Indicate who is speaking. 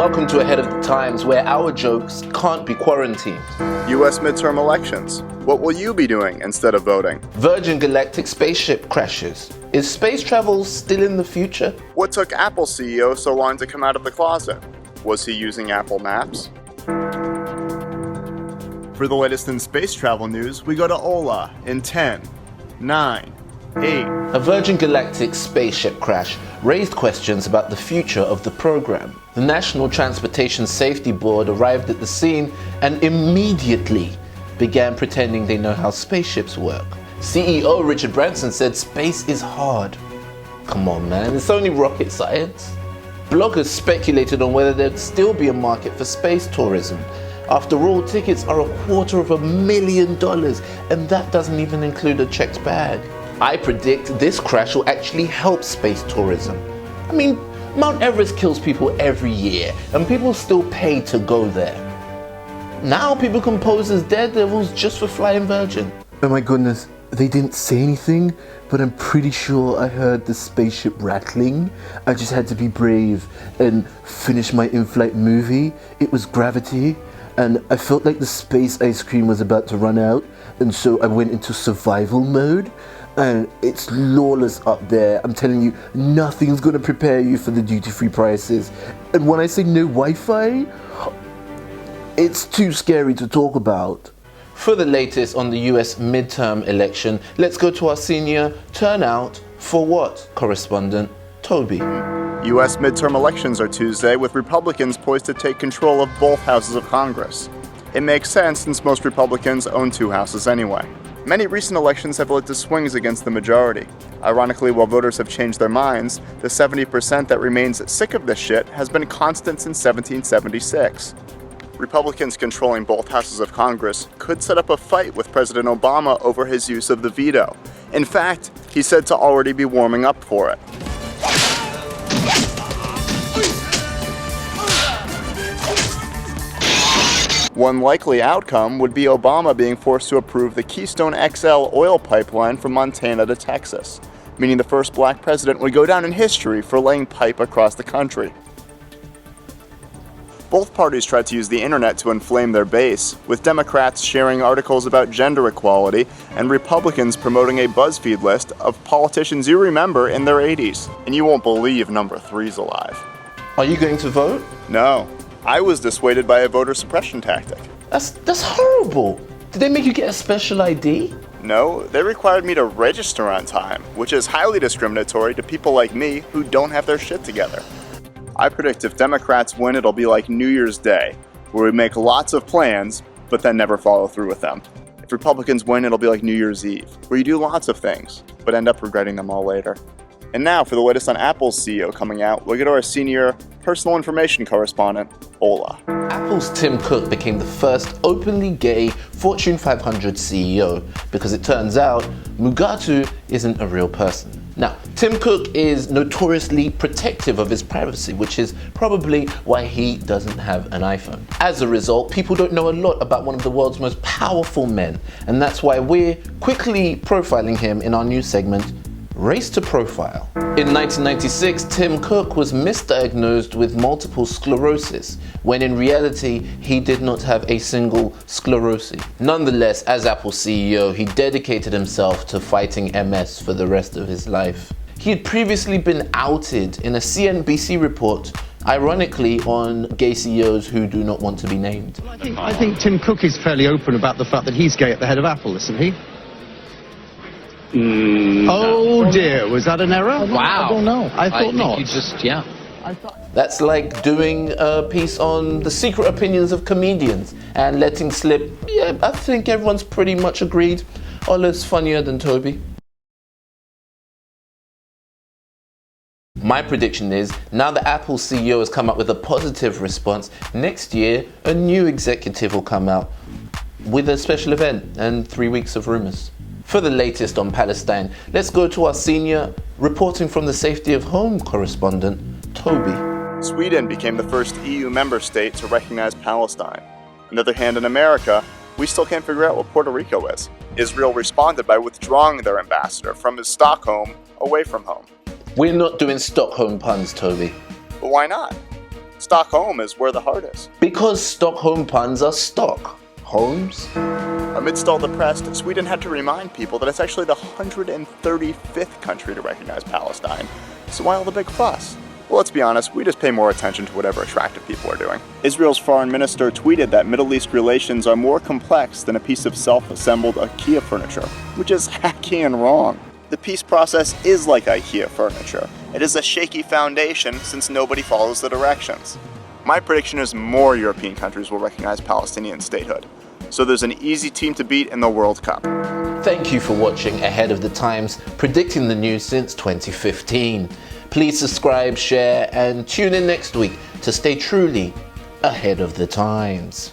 Speaker 1: Welcome to Ahead of the Times, where our jokes can't be quarantined.
Speaker 2: U.S. midterm elections. What will you be doing instead of voting?
Speaker 1: Virgin Galactic spaceship crashes. Is space travel still in the future?
Speaker 2: What took Apple CEO so long to come out of the closet? Was he using Apple Maps? For the latest in space travel news, we go to Ola in 10, 9, 8.
Speaker 1: A Virgin Galactic spaceship crash raised questions about the future of the program. The National Transportation Safety Board arrived at the scene and immediately began pretending they know how spaceships work. CEO Richard Branson said space is hard. Come on, man, it's only rocket science. Bloggers speculated on whether there'd still be a market for space tourism. After all, tickets are $250,000, and that doesn't even include a checked bag. I predict this crash will actually help space tourism. I mean, Mount Everest kills people every year, and people still pay to go there. Now people can pose as daredevils just for flying Virgin. Oh my goodness, they didn't say anything, but I'm pretty sure I heard the spaceship rattling. I just had to be brave and finish my in-flight movie. It was Gravity, and I felt like the space ice cream was about to run out, and so I went into survival mode. And it's lawless up there. I'm telling you, nothing's gonna prepare you for the duty-free prices. And when I say no Wi-Fi, it's too scary to talk about. For the latest on the US midterm election, let's go to our senior turnout for what correspondent, Toby.
Speaker 2: U.S. midterm elections are Tuesday, with Republicans poised to take control of both houses of Congress. It makes sense since most Republicans own two houses anyway. Many recent elections have led to swings against the majority. Ironically, while voters have changed their minds, the 70% that remains sick of this shit has been constant since 1776. Republicans controlling both houses of Congress could set up a fight with President Obama over his use of the veto. In fact, he's said to already be warming up for it. One likely outcome would be Obama being forced to approve the Keystone XL oil pipeline from Montana to Texas, meaning the first black president would go down in history for laying pipe across the country. Both parties tried to use the internet to inflame their base, with Democrats sharing articles about gender equality and Republicans promoting a BuzzFeed list of politicians you remember in their 80s. And you won't believe number 3's alive.
Speaker 1: Are you going to vote?
Speaker 2: No. I was dissuaded by a voter suppression tactic.
Speaker 1: That's horrible. Did they make you get a special ID?
Speaker 2: No, they required me to register on time, which is highly discriminatory to people like me who don't have their shit together. I predict if Democrats win, it'll be like New Year's Day, where we make lots of plans, but then never follow through with them. If Republicans win, it'll be like New Year's Eve, where you do lots of things, but end up regretting them all later. And now, for the latest on Apple's CEO coming out, we'll get to our senior personal information correspondent, Ola.
Speaker 1: Apple's Tim Cook became the first openly gay Fortune 500 CEO because it turns out Mugatu isn't a real person. Now, Tim Cook is notoriously protective of his privacy, which is probably why he doesn't have an iPhone. As a result, people don't know a lot about one of the world's most powerful men, and that's why we're quickly profiling him in our new segment, Race to Profile. In 1996, Tim Cook was misdiagnosed with multiple sclerosis, when in reality, he did not have a single sclerosis. Nonetheless, as Apple CEO, he dedicated himself to fighting MS for the rest of his life. He had previously been outed in a CNBC report, ironically on gay CEOs who do not want to be named.
Speaker 3: I think Tim Cook is fairly open about the fact that he's gay at the head of Apple, isn't he? Oh dear, was that an error?
Speaker 4: Wow.
Speaker 3: I don't know. I thought not.
Speaker 4: You just, yeah.
Speaker 1: That's like doing a piece on the secret opinions of comedians and letting slip, yeah, I think everyone's pretty much agreed. Ola's funnier than Toby. My prediction is, now that Apple CEO has come up with a positive response, next year a new executive will come out with a special event and 3 weeks of rumors. For the latest on Palestine, let's go to our senior reporting from the safety of home correspondent, Toby.
Speaker 2: Sweden became the first EU member state to recognize Palestine. On the other hand, in America, we still can't figure out what Puerto Rico is. Israel responded by withdrawing their ambassador from his Stockholm away from home.
Speaker 1: We're not doing Stockholm puns, Toby.
Speaker 2: But why not? Stockholm is where the heart is.
Speaker 1: Because Stockholm puns are stock. Homes?
Speaker 2: Amidst all the press, Sweden had to remind people that it's actually the 135th country to recognize Palestine. So why all the big fuss? Well, let's be honest, we just pay more attention to whatever attractive people are doing. Israel's foreign minister tweeted that Middle East relations are more complex than a piece of self-assembled IKEA furniture, which is hacky and wrong. The peace process is like IKEA furniture. It is a shaky foundation since nobody follows the directions. My prediction is more European countries will recognize Palestinian statehood. So there's an easy team to beat in the World Cup.
Speaker 1: Thank you for watching Ahead of the Times, predicting the news since 2015. Please subscribe, share, and tune in next week to stay truly ahead of the times.